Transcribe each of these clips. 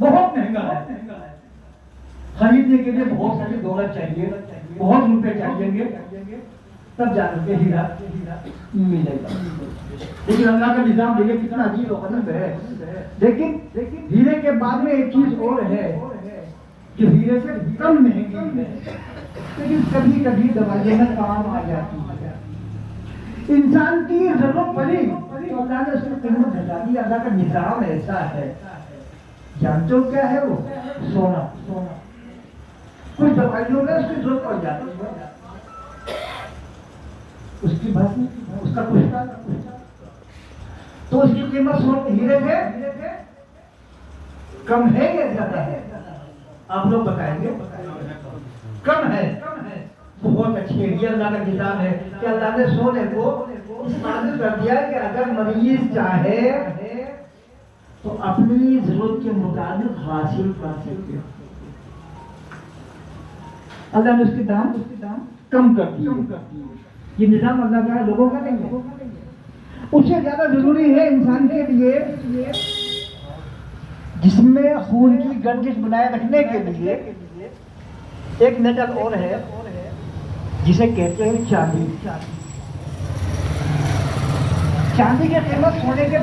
बहुत महंगा है। खरीदने के लिए बहुत सारी दौलत चाहिए, बहुत रुपए चाहिएंगे, तब जाकर के हीरा मिलेगा। लेकिन अल्लाह का निजाम देखिए कितना अजीब और गरीब है। लेकिन हीरे के बाद में एक चीज और है जो हीरे से कम महंगी है, लेकिन कभी कभी दवाइयों में काम आ जाती है। इंसान की जरूरत पड़ी तो अल्लाह ने उसकी कीमत घटा दी। अल्लाह का निजाम ऐसा है। जानते हो क्या है वो? सोना। कुछ दवाइयों में उसकी जरूरत पड़ जाती है, उसकी बस उसका कुछ तो उसकी कीमत हीरे से कम है या ज्यादा है? आप लोग बताएंगे। कम है। बहुत अच्छी है। ये अल्लाह का निजाम है कि अल्लाह ने सोने को इस काबिल कर दिया कि अगर मरीज चाहे तो अपनी जरूरत के मुताबिक हासिल कर सकते। अल्लाह ने उसके दाम कम कर दिए। ये निजाम अल्लाह का है, लोगों का नहीं है। उससे ज्यादा जरूरी है इंसान के लिए जिसमें खून की गर्दिश बनाए रखने के लिए एक मेटल और है जिसे कहते हैं चांदी। चांदी की कीमत सोने के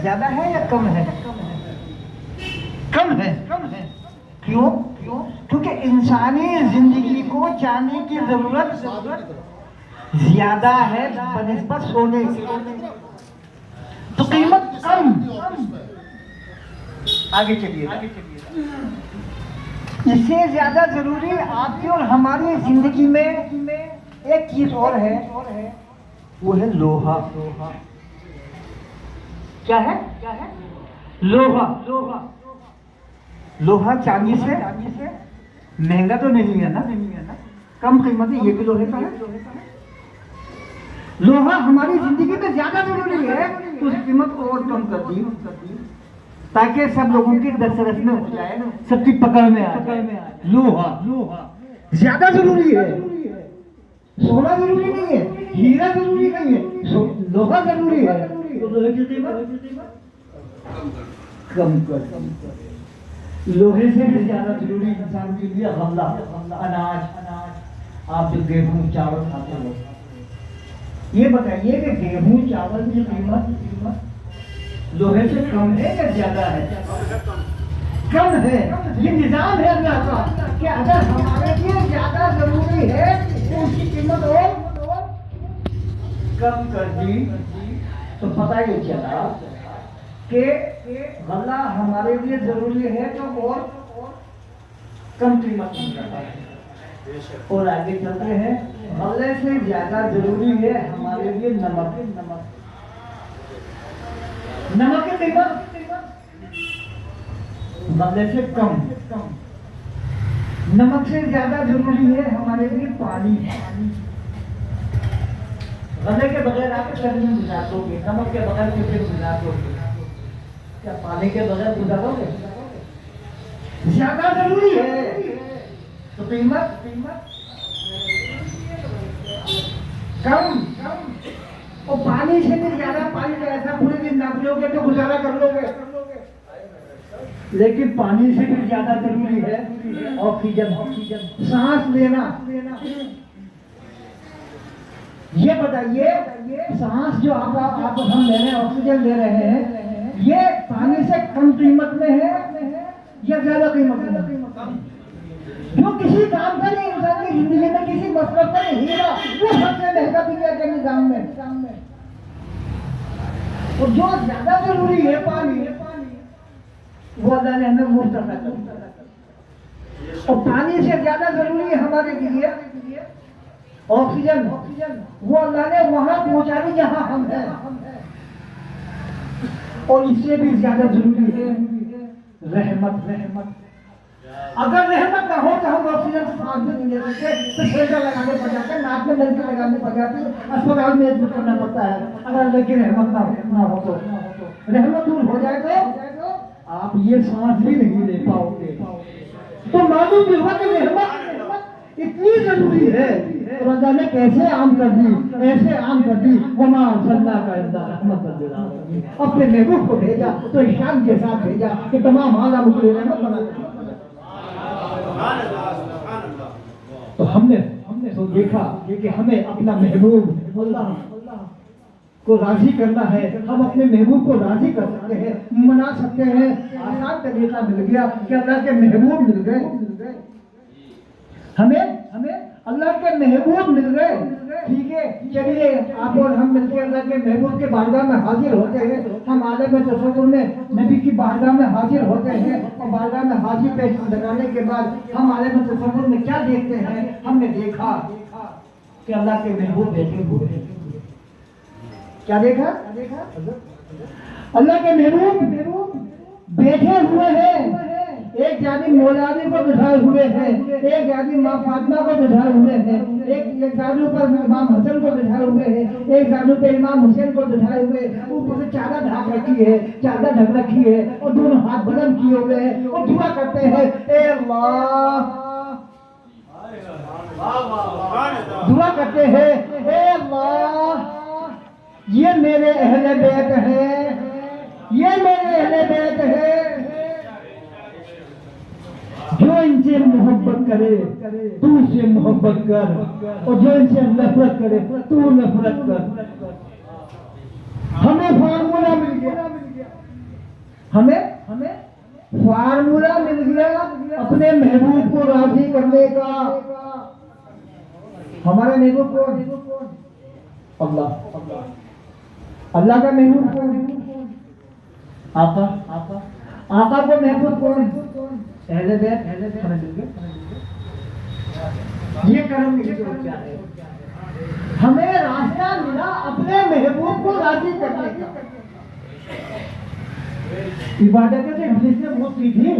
ज्यादा है या कम है? कम है। क्यों? क्योंकि इंसानी जिंदगी को चांदी की जरूरत ज्यादा है बनिस्बत सोने की, तो कीमत कम। आगे चलिए। इससे ज्यादा जरूरी आपकी और हमारी जिंदगी में एक चीज और है, वो है लोहा। क्या है? लोहा चांदी से महंगा तो नहीं है ना, कम कीमत है। ये भी लोहे का है। लोहा हमारी जिंदगी में ज्यादा जरूरी है, तो उसकी कीमत और कम कर दी ताकि सब लोगों की दस्तरस में हो जाए, सबकी पकड़ में आ जाए। लोहा ज्यादा जरूरी है। सोना जरूरी नहीं है, हीरा जरूरी नहीं है, लोहा जरूरी है। तो लोहे की कीमत कम कर। लोहे से भी ज्यादा जरूरी इंसान के लिए गल्ला, अनाज। आप जो गेहूं चावल खाते हो, ये बताइए कि गेहूं चावल की कीमत लोहे से कम है या ज्यादा है? कम है। ये निजाम है अल्लाह का कि अगर हमारे लिए ज्यादा जरूरी है तो उसकी कीमत और कम कर दी। तो पता ही चला कि गल्ला हमारे लिए जरूरी है तो और कम कीमत मिल रहा है। और आगे चलते हैं। गल्ले से ज्यादा जरूरी है हमारे लिए नमक की कीमत गल्ले से कम। नमक से ज्यादा जरूरी है हमारे लिए पानी। गले के बगैर आप शरीर में गुजार दोगे, नमक के बगैर कितने गुजार दोगे? क्या पानी के बगैर गुजारोगे? ज्यादा जरूरी है तो कीमत कम। और पानी से भी ज्यादा पानी का ऐसा पूरे दिन ना पियोगे तो गुजारा कर लोगे, लेकिन पानी से भी ज्यादा जरूरी है ऑक्सीजन, सांस लेना। ये बताइए, सांस जो आप हम ले रहे हैं, ऑक्सीजन ले रहे हैं, ये पानी से कम कीमत में है या ज्यादा कीमत में? जो किसी काम का नहीं, इंसान की जिंदगी में किसी मसले पर हीरा वो सबसे महंगा दुनिया के निजाम में। और जो ज्यादा जरूरी है पानी, वो अल्लाह ने हमें मुफ्त अता किया। और पानी से ज्यादा जरूरी है हमारे लिए ऑक्सीजन, वो अल्लाह ने वहां पहुंचा दी जहां हम हैं। और इससे भी ज्यादा जरूरी है रहमत। अगर रहमत ना हो तो हम ऑक्सीजन से सांस भी नहीं ले सकते, तो फिल्टर लगाने पड़ जाते हैं, नाक में नलके लगाने पड़ जाते हैं, अस्पताल में एडमिट करना पड़ता है। अगर अल्लाह की रहमत ना हो तो रहमत दूर हो जाए तो आप ये सांस भी नहीं ले पाओगे। तो मालूम भी हुआ कि रहमत इतनी जरूरी है तो अल्लाह ने कैसे आम कर दी, ऐसे आम कर दी। वमा अरसलना का इल्ला रहमतल लिल आलमीन, अपने महबूब को भेजा तो शान के साथ भेजा कि तमाम आलम के लिए रहमत बना दिया। तो हमने तो देखा कि हमें अपना महबूब अल्लाह को राजी करना है। हम अपने महबूब को राजी कर सकते हैं, मना सकते हैं। आसान तरीका मिल गया कि अल्लाह के महबूब मिल गए, हमें अल्लाह के महबूब मिल गए। ठीक है, चलिए आप और हम मिलकर अल्लाह के महबूब के बारगाह में हाजिर होते हैं। हम आलम तसव्वुर में नबी की बारगाह में हाजिर होते हैं और बारगाह में हाजिर पेश लगाने के बाद हम आलम तसव्वुर में क्या देखते हैं? हमने देखा कि अल्लाह के महबूब बैठे हुए हैं। क्या देखा? अल्लाह के महबूब बैठे हुए हैं। एक जानिब मौलानी को बिठाए हुए हैं, एक जानिब माँ फातिमा को बिठाए हुए हैं, एक जानिब पर इमाम हसन को बिठाए हुए हैं, एक जानिब पर इमाम हुसैन को बिठाए हुए। ऊपर से चादर ढक रखी है, चादर ढक रखी है और दोनों हाथ बुलंद किए हुए हैं और दुआ करते हैं, ए अल्लाह, दुआ करते हैं, ए अल्लाह, ये मेरे अहले बैत है, ये मेरे अहले बैत है, जो इनसे मोहब्बत करे तू उससे मोहब्बत कर और जो इनसे नफरत करे तू नफरत कर। हमें फार्मूला मिल गया, हमें फार्मूला मिल गया अपने महबूब को राजी करने का। हमारा महबूब कौन? अल्लाह। अल्लाह का महबूब कौन? आका को महबूब कौन? अहले बैत। ये कर्म क्या है? हमें रास्ता मिला अपने महबूब को राजी करने का। इबादतें तो इंग्लिश में बहुत सीखी,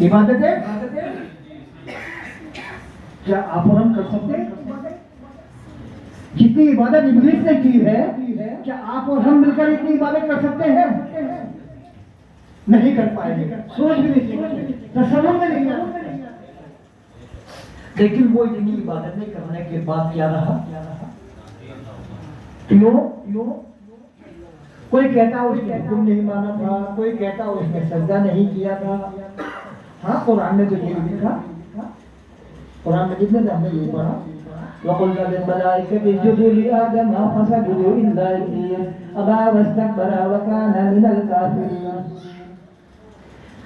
इबादतें क्या आप और हम कर सकते हैं? जितनी इबादत इब्लीस ने की है, क्या आप और हम मिलकर इतनी इबादत कर सकते हैं? नहीं कर पाएंगे, सोच भी नहीं सकते, तसव्वुर में नहीं आ सकते। लेकिन वो इतनी इबादतें करने के बाद क्या रहा? क्यों? कोई कहता उसने हुक्म नहीं माना था, कोई कहता उसने सजदा नहीं किया था। हाँ, कुरान में तो ये लिखा, कुरान में जितने हमने ये पढ़ा, वक़ुल्ना लिल मलाइकति इसजुदू लिआदम फसजदू इल्ला इब्लीस अबा वस्तकबरा व काना मिनल काफिरीन।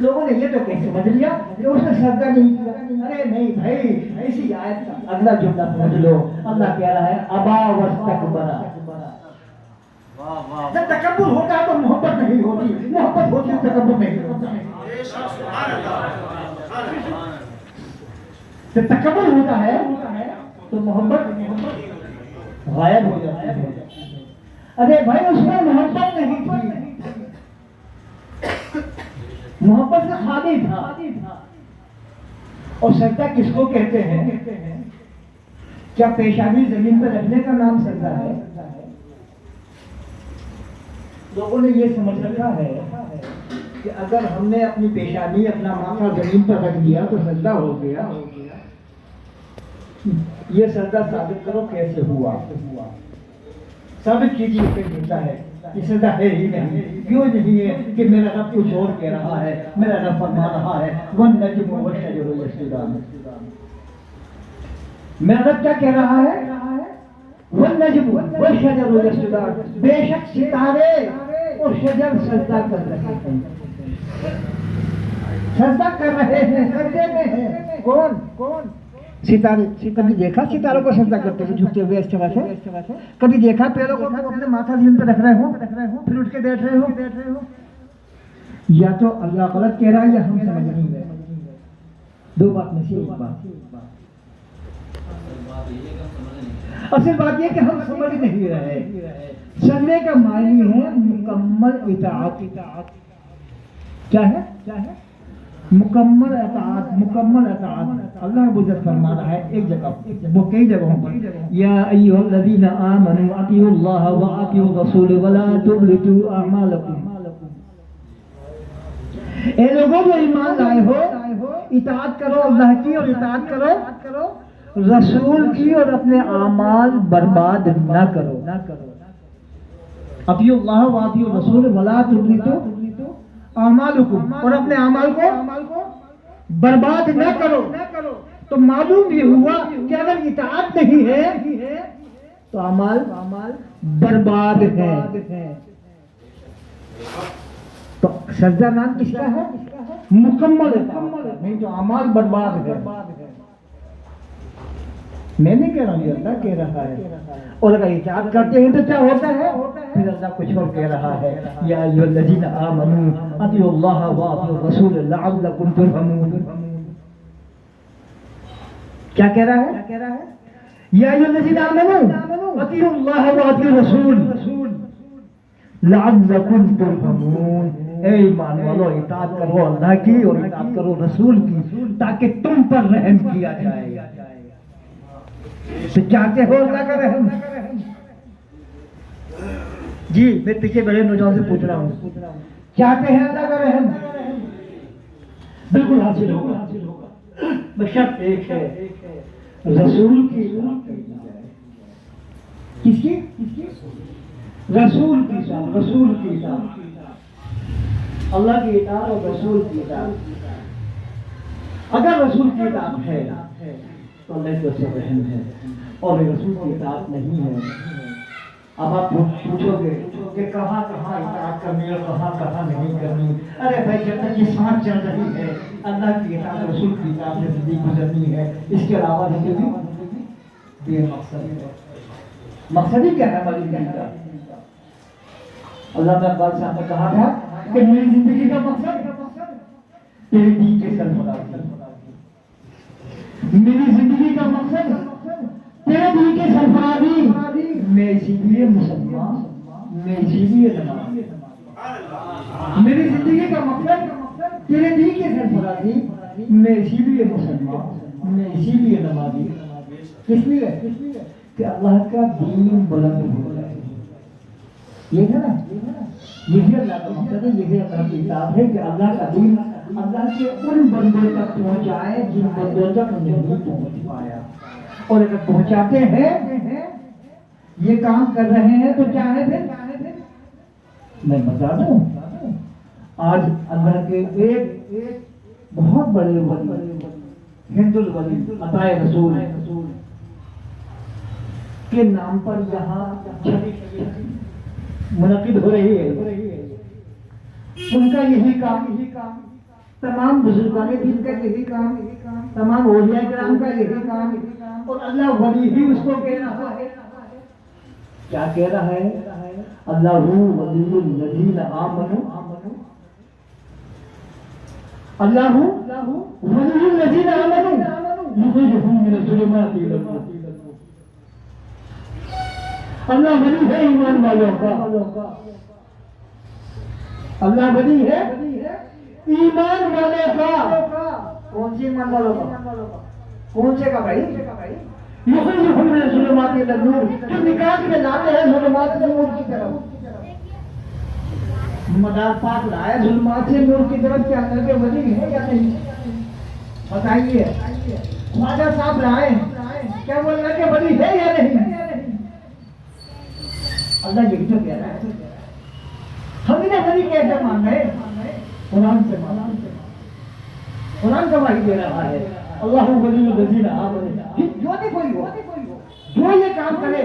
लोगों ने ये तो कैसे समझ लिया कि उसने सजदा नहीं किया। अरे नहीं भाई, ऐसी आयत का अगला जुमला समझ लो। अल्लाह कह रहा है अबा वस्तकबरा। जब तकब्बुर होता है तो मोहब्बत नहीं होती, मोहब्बत होती है तकब्बुर नहीं होता। जब तकब्बुर होता है तो मोहब्बत गायब हो जाती है। अरे भाई, उसमें मोहब्बत नहीं थी, मोहब्बत से खाली था। और सजदा किसको कहते हैं? क्या पेशानी जमीन पर रखने का नाम सजदा है? लोगों ने ये समझ रखा है कि अगर हमने अपनी पेशानी, अपना माथा जमीन पर रख दिया तो सजदा हो गया। ये सजदा साबित करो कैसे हुआ? साबित कीजिए फिर मिलता है कि सजदा है ही नहीं। क्यों नहीं है? कि मेरा रब कुछ और कह रहा है, मेरा रब फरमा रहा है वन नज्मु वशजरु यस्जुदान। मेरा रब क्या कह रहा है? वन नज्मु वशजरु यस्जुदान, बेशक सितारे और शजर सजदा कर रहे हैं, सजदा कर रहे हैं, सजदे में है। कौन? सितारे। कभी देखा सितारों को सजदा करते हुए झुकते हुए इस तरह से? कभी देखा पैरों को अपने माथा जमीन पर रख रहे हो फिर उठ के बैठ रहे हो? या तो अल्लाह गलत कह रहा है या हम समझ नहीं रहे। दो बात में से एक बात। असल बात यह कि हम समझ नहीं रहे। सजदे का मायने है मुकम्मल इताअत। क्या है? मुकम्मल अताअत। अल्लाह बुज़ुर्ग फरमा रहा है एक जगह, वो कई जगहों पर, या अय्युहल्लज़ीना आमनू अतिउल्लाह व अतिउर रसूल व ला तुब्तिलू अअमालकुम। ए लोगों जो ईमान लाए हो, इताअत करो अल्लाह की और इताअत करो रसूल की और अपने आमाल बर्बाद न करो। अतियुल्लाह व अतियुर रसूल वला तुबलितु आमालुकुम, और अपने अमाल को बर्बाद न करो। तो मालूम ये हुआ कि अगर इताअत नहीं है तो अमाल बर्बाद है। तो सजदा नाम किसका है? मुकम्मल इताअत, नहीं तो अमाल बर्बाद है। मैं नहीं कह रहा हूँ, अल्लाह कह रहा है। और अगर इताअत करते हैं तो क्या होता है? फिर अल्लाह कुछ और कह रहा है, या अय्युहल्लज़ीना आमनू अतिउल्लाह व अतिउर रसूल लअल्लकुम तुरहमून। क्या कह रहा है? या अय्युहल्लज़ीना आमनू अतिउल्लाह व अतिउर रसूल लअल्लकुम तुरहमून। ए ईमान वालों, इताअत करो अल्लाह की और इताअत करो रसूल की, ताकि तुम पर रहम किया जाए। तो चाहते हो अल्लाह का रहम? जी, मैं पीछे बड़े नौजवान से पूछ रहा हूँ, चाहते हैं अल्लाह का रहम? बिल्कुल हासिल होगा। बशर्त एक है, रसूल की इताअत करनी जाए। किसकी? रसूल की इताअत। रसूल की इताअत, अल्लाह की इताअत और रसूल की इताअत। अगर रसूल की इताअत है तो अल्लाह से रहम है, और रसूल की इताअत नहीं है। अब आप पूछोगे कि कहाँ कहाँ इताअत करनी और कहाँ कहाँ नहीं करनी। अरे भाई, जब तक ये सांस चल रही है अल्लाह की इताअत रसूल की इताअत में जिंदगी गुजरनी है। इसके अलावा जिंदगी बेमकसद है। मकसद ही क्या है हमारी जिंदगी का? अल्लाह ने अब्बास साहब ने कहा था कि मेरी जिंदगी का मकसद तेरे दीन के सरफराजी। मेरी जिंदगी का मकसद तेरे दीन के सरफराजी। मैं इसीलिए मुसलमान, मैं इसीलिए नमाज़ी। मेरी जिंदगी का मकसद तेरे दीन के सरफराजी, मैं इसीलिए मुसलमान, मैं इसीलिए नमाज़ी। किस लिए? कि अल्लाह का दीन बुलंद हो जाए। ये है ना, यही अल्लाह का मकसद है, यही अल्लाह की इताअत है कि अल्लाह का दीन अल्लाह के उन बंदों तक पहुंचाए जिन बंदों तक नहीं पहुंच पाया। और अगर पहुंचाते हैं, ये काम कर रहे हैं, तो क्या है फिर? मैं बता दूं, आज अल्लाह के एक बहुत बड़े वली, हिंदुल वली अताए रसूल के नाम पर यहाँ मुनक़िद हो रही है। उनका यही काम, तमाम बुजुर्गाने दीन का यही काम, तमाम औलिया किराम का यही काम, और अल्लाह वली ही उसको कह रहा है। क्या कह रहा है? अल्लाहु वलियुल लज़ीना आमनू, अल्लाहु वलियुल लज़ीना आमनू युखरिजुहुम मिनज़ ज़ुलुमाति इलल नूर। अल्लाह वली है ईमान वालों का। अल्लाह वली है ईमान वाले का। कौन सी ईमान वालों का? कौन से का भाई? युखरिजुहुम मिनज़ ज़ुलुमाति इलल नूर, जो निकाल के लाते हैं ज़ुलुमात से नूर की तरफ। मदार पाक लाए ज़ुलुमात से नूर की तरफ। क्या अल्लाह के वली है या नहीं? बताइए। ख्वाजा साहब लाए, क्या वो अल्लाह के वली है या नहीं? अल्लाह यही तो कह रहा है। हमने वली कैसे मान रहे? कुरान से माना। कुरान गवाही दे रहा है, अल्लाहु वलियुल लज़ीना आमनू। जो भी कोई हो, जो ये काम करे,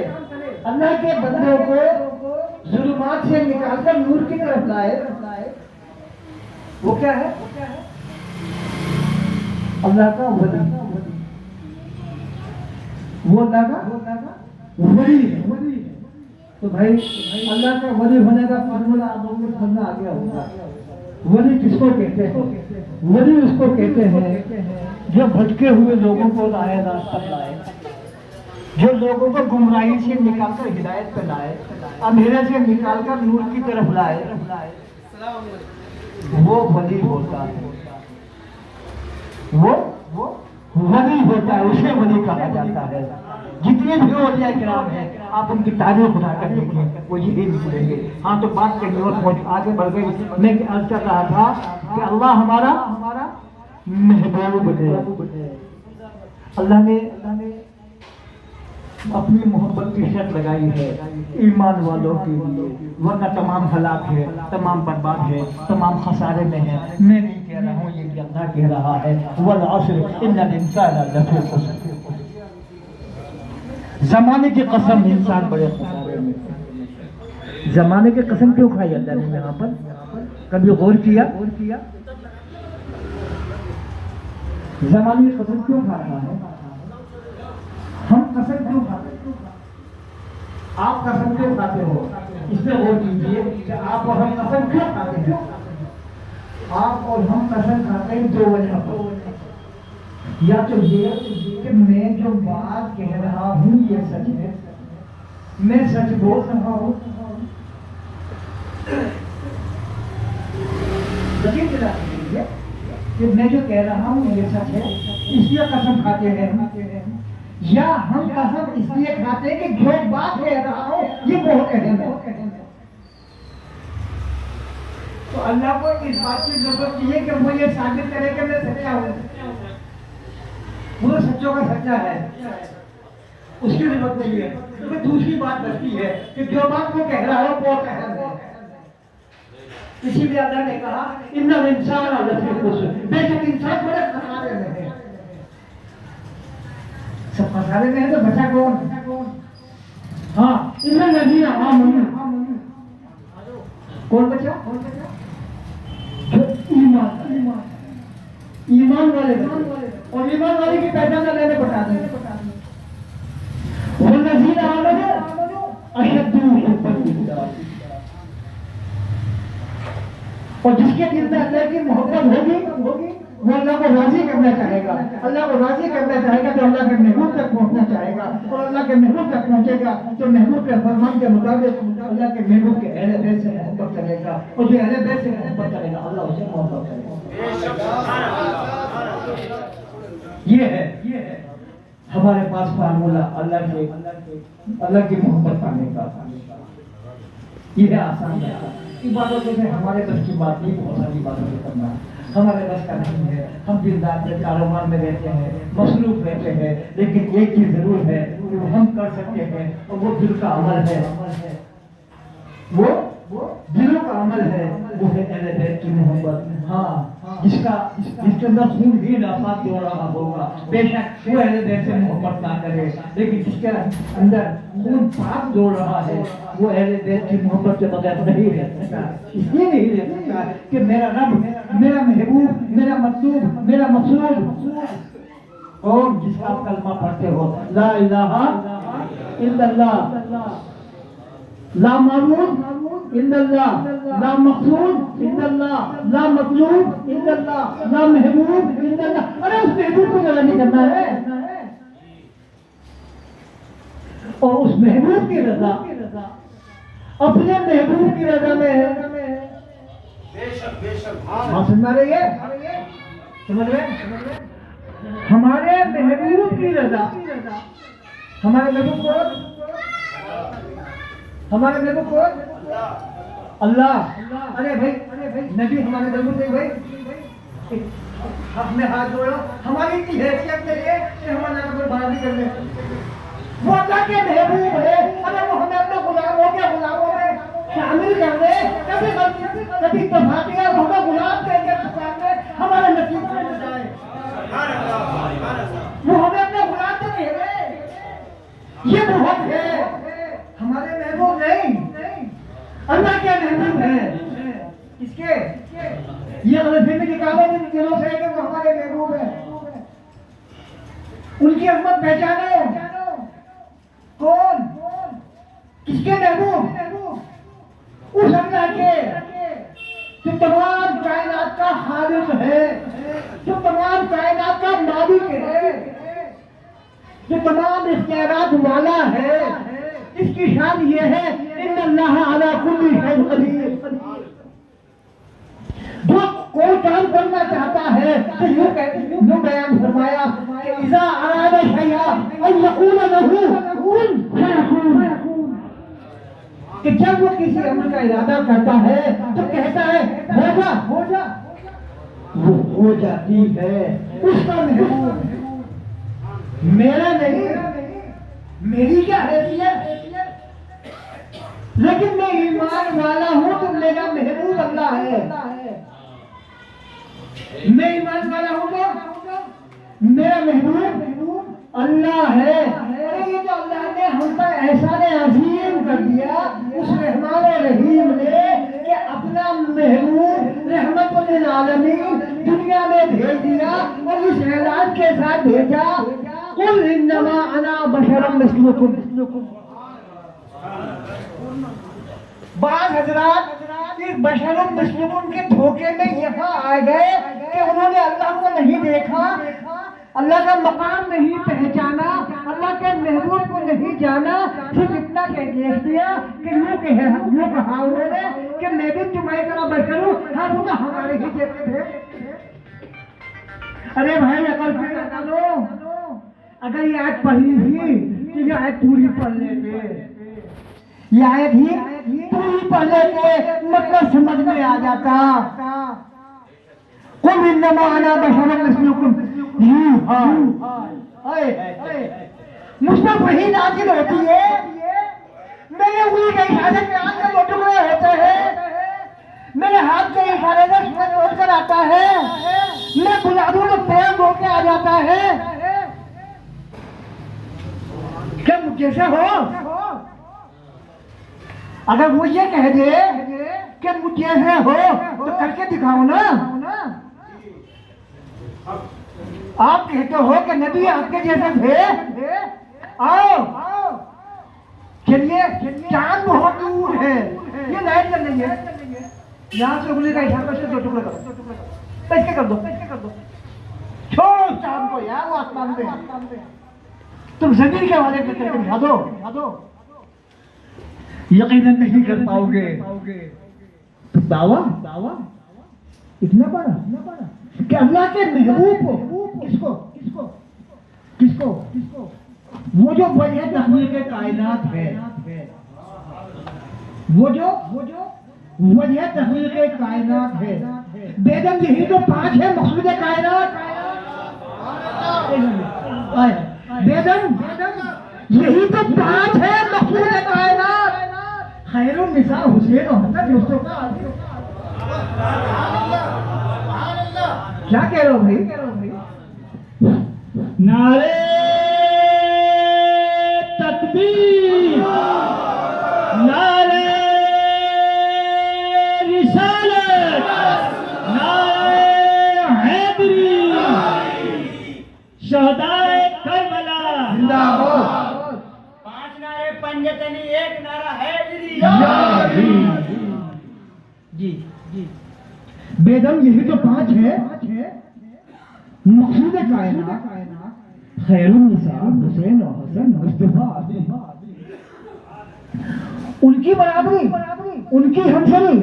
अल्लाह के बंदों को जुल्मात से निकालकर नूर की तरफ लाए, वो क्या है? अल्लाह का वली। वो अल्लाह का वली है। तो भाई, अल्लाह का वली होने का फॉर्मूला आप लोगों को समझना आ गया होगा। वली किसको कहते हैं? वली उसको कहते हैं जो भटके हुए लोगों को राह रास्ता लाए, जो लोगों को गुमराही से निकालकर हिदायत पे लाए, अंधेरे से निकालकर नूर की तरफ लाए, वो वली होता है। वो वली होता है, उसे वली कहा जाता है। जितने भी औलिया किराम हैं, आप उनकी तारीफ उठाकर देखें, वो यही निकलेंगे। हाँ, तो बात कहीं और आगे बढ़ गई। मैं अर्ज कर रहा था कि अल्लाह हमारा महबूब है। अल्लाह ने अपनी मोहब्बत की शर्त लगाई है ईमान वालों के लिए, वरना तमाम हलाक है, तमाम बर्बाद है, तमाम खसारे में है। मैं नहीं कह रहा हूँ, ये भी अल्लाह कह रहा है, वल अस्र इन्नल इंसान लफी खुस्र। जमाने की कसम, इंसान बड़े खसारे में। जमाने की कसम क्यों खाई अल्लाह ने यहाँ पर? कभी गौर किया? जमाने की कसम क्यों खा रहा है? हम कसम क्यों खाते हैं? आप कसम क्यों खाते हो? इसमें गौर कीजिए कि आप और हम कसम क्यों खाते हैं। आप और हम कसम खाते हैं दो वजह पर। या तो ये कि मैं जो बात कह रहा हूँ ये सच है, मैं सच बोल रहा हूँ। यकीन दिलाने के लिए कि मैं जो कह रहा हूँ ये सच है, इसलिए कसम खाते हैं। या हम कसम इसलिए खाते हैं कि जो बात कह रहा हूँ ये बहुत अहम है। तो अल्लाह को इस बात की जरूरत नहीं है कि वो ये साबित करे कि मैं सच्चा हूँ। वो सच्चों का सच्चा है, उसकी जरूरत नहीं है। क्योंकि दूसरी बात बचती है कि जो बात वो कह रहा है वो अहम है। इसीलिए अल्लाह ने कहा इन्नल इंसान लफी खुस्र, बेशक इंसान बड़े खसारे में है। सब खसारे में है तो बचा कौन? हाँ, इन्नल लज़ीना आमनू, कौन बचा? ईमान वाले। और ईमान वाले की पहचान अल्लाह ने बता दी। वल्लज़ीना आमनू अशद्दु हुब्बन लिल्लाह, और जिसके दिल में अल्लाह की मोहब्बत होगी वो अल्लाह को राजी करना चाहेगा। अल्लाह को राजी करना चाहेगा तो अल्लाह के महबूब तक पहुंचना चाहेगा, और अल्लाह के महबूब तक पहुंचेगा तो महबूब के फरमान के मुताबिक अल्लाह के महबूब के अहले बैत से मोहब्बत करेगा, और जो अहले बैत से मोहब्बत करेगा अल्लाह उसे मोहब्बत करेगा। ये है हमारे पास फार्मूला अल्लाह की मोहब्बत पाने का। ये है आसान है। इबादतों में हमारे बस की बात नहीं, बहुत सारी इबादतें करना हमारे बस का नहीं है। हम दिन रात में कारोबार में रहते हैं, मसरूफ रहते हैं, लेकिन एक चीज जरूर है कि वो हम कर सकते हैं, और वो दिल का अमल है। वो दिलों का अमल है, वो है अहले बैत की मोहब्बत। हाँ, जिसके अंदर खून भी नाफाक हो रहा होगा, बेशक वो अहले बैत से मोहब्बत ना करे, लेकिन जिसके अंदर खून पाक दौड़ रहा है वो अहले बैत की मोहब्बत के बगैर नहीं रह सकता। इसलिए नहीं रह सकता कि मेरा रब, मेरा महबूब, मेरा मतलूब, मेरा मकसूद। और जिसका आप कलमा पढ़ते हो, ला इलाहा इल्लल्लाह, ला माबूद इल्लल्लाह, ला मकसूद इल्लल्लाह, ला मतलूब इल्लल्लाह, ला महबूब इल्लल्लाह। अरे उस महबूब को जला नहीं करना है, और उस महबूब की रजा अपने महबूब की रजा में है। हाँ, सुनना रही है? समझ रहे? हमारे महबूब की रजा, हमारे महबूब को, हमारे महबूब को अल्लाह। अरे भाई नबी हमारे महबूब थे भाई, अपने हाथ जोड़ो। हमारी इतनी हैसियत नहीं है कि हम अल्लाह को बराबरी कर ले। वो अल्लाह के महबूब है, अगर वो हमें अपने गुलामों के गुलामों में शामिल कर दे, कभी तफातिया हमें गुलाम कहकर पुकारने हमारे नसीब में हो जाए। वो हमें अपने गुलाम तो नहीं है, ये बहुत है। हमारे महबूब नहीं, अल्लाह के महबूब है। किसके? ये गलती में निकाले जिन दिलों से कि वो हमारे महबूब है। उनकी अजमत पहचानो। कौन? किसके महबूब? उस अल्लाह के जो तमाम कायनात का खालिक है, जो तमाम कायनात का मालिक है, जो तमाम इख्तियारात वाला है। इसकी शान ये है इन्नल्लाह अला कुल्ली शैइन कदीर। जो कोई काम करना चाहता है तो यूं बयान फरमाया कि इज़ा अरादा शैअन अन यक़ूल लहू कुन फयकून, कि जब वो किसी अमल का इरादा करता है तो कहता है हो जा, वो हो जाती है। उसका महबूब मेरा नहीं, मेरी क्या हैसियत, लेकिन मैं ईमान वाला हूँ तो मेरा महबूब अल्लाह है। मैं ईमान वाला हूँ तो मेरा महबूब अल्लाह है। अरे ये तो अल्लाह ने हम पर एहसान अजीम कर दिया उस रहमान रहीम ने कि अपना महबूब रहमतुल आलमीन दुनिया में भेज दिया और इस ऐलान के साथ भेजा, कुल इन्नमा अना बशरुम मिस्लुकुम। बाज़ हज़रात इस बशरुम मिस्लुकुम के धोखे में यहाँ आ गए कि उन्होंने अल्लाह को नहीं देखा, अल्लाह का मकाम नहीं पहचाना, अल्लाह के महबूब को नहीं जाना, सिर्फ इतना कह देख दिया कि यूँ कहा उन्होंने कि मैं भी तुम्हारी तरह बशर हूँ, हाँ वो तो हमारे ही जैसे थे। अरे भाई अकल से लगा लो, अगर ये आयत पढ़ी थी तो ये आयत पूरी पढ़ लेते, ये आयत ही पूरी पढ़ लेते, मतलब समझ में आ जाता। कुल इन्नमा अना बशरुम मिस्लुकुम मुझ पर वही नाजिल होती है, मेरे उंगली के इशारे पे आंख के टुकड़े होते हैं, मेरे हाथ के इशारे से सूरज उठ कर आता है, मैं गुलाबों में पैर धो के आ जाता है। क्या मुझे से हो? अगर वो ये कह दे कि मुझे से हो तो करके दिखाओ ना। आप कहते हो कि नबी आपके जैसे थे, आओ चलिए, चांद बहुत दूर है, ये लाइट जल रही है, यहाँ से उंगली का इशारा से दो टुकड़े करो, पैसे कर दो, छोड़ चांद को यार, वो आसमान पे, तुम जमीन के हवाले पे करके दिखा दो। यकीनन नहीं कर पाओगे। तो दावा इतना बड़ा कि अल्लाह के महबूब को किसको वो जो वजह तख्लीक के कायनात है, वो जो वजह तख्लीक के कायनात है, बेदम यही तो 5 है मकसूद कायनात, बेदम यही तो 5 है मकसूद कायनात। खैरुन निसा हुसैन और हसन दोस्तों का क्या कह रहे हो भाई? नारे तकबीर, नारे रिसालत, नारे हैदरी, शहदाए करबला जिंदाबाद। 5 नारे पंजतनी, 1 नारा हैदरी। जी बेदम यही तो 5 है मकसूद कायनात, खैरुन निसा हुसैन और हसन मुस्तफा, उनकी बराबरी, उनकी हमसरी।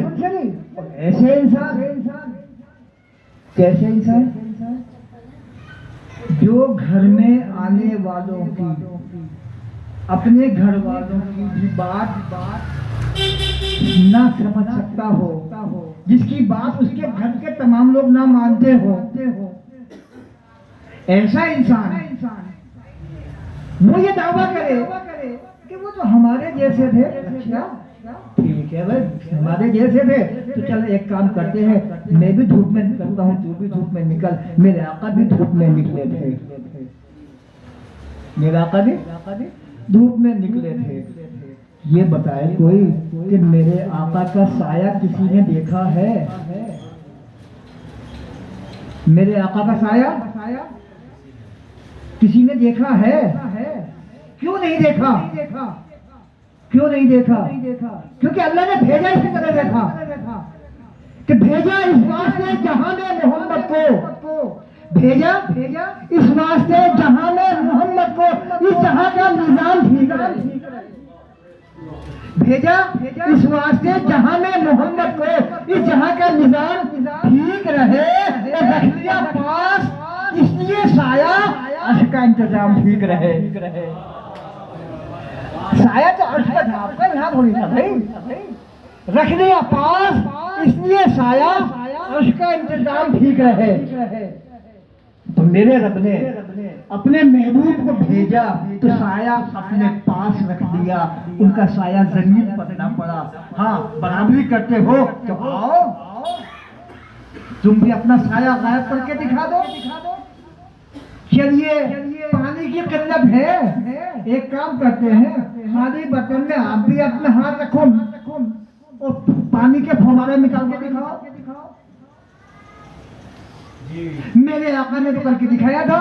ऐसे इंसान, कैसे इंसान जो घर में आने वालों की, अपने घर वालों की भी बात ना समझ सकता हो, जिसकी बात उसके घर के तमाम लोग ना मानते हो, ऐसा इंसान वो ये दावा करे कि वो तो हमारे जैसे थे। अच्छा ठीक है भाई, हमारे जैसे थे तो चलो एक काम करते हैं, मैं भी धूप में निकलता हूँ, तू भी धूप में निकल, मेरे आका भी धूप में निकले थे, मेरे आका भी धूप में निकले थे। ये बताए कोई कि मेरे आका का साया किसी ने देखा है? मेरे आका का साया किसी ने देखा है? क्यों नहीं देखा? क्यों नहीं देखा? क्योंकि अल्लाह ने भेजा इसी तरह देखा कि भेजा इस वास्ते जहां में मोहम्मद को, भेजा इस वास्ते जहां में मोहम्मद को इस जहां का निजाम ठीक रहे, भेजा इस वास्ते जहां में मोहम्मद को इस जहां का निजाम ठीक रहे, और रख लिया पास इसलिए साया अर्श का इंतजाम ठीक रहे। साया तो अर्श का था, आपका यहाँ थोड़ी था भाई, रख लिया पास इसलिए साया अर्श का इंतजाम ठीक रहे। तो मेरे रब ने अपने महबूब को भेजा तो साया अपने पास रख दिया, उनका साया जमीन पर ना पड़ा। हाँ, बराबरी करते हो तो आओ, तुम भी अपना साया गायब करके दिखा दो। चलिए, पानी की किल्लत है, एक काम करते हैं, खाली बर्तन में आप भी अपना हाथ रखो और पानी के फव्वारे निकाल के दिखाओ। मेरे आका ने तो करके दिखाया था।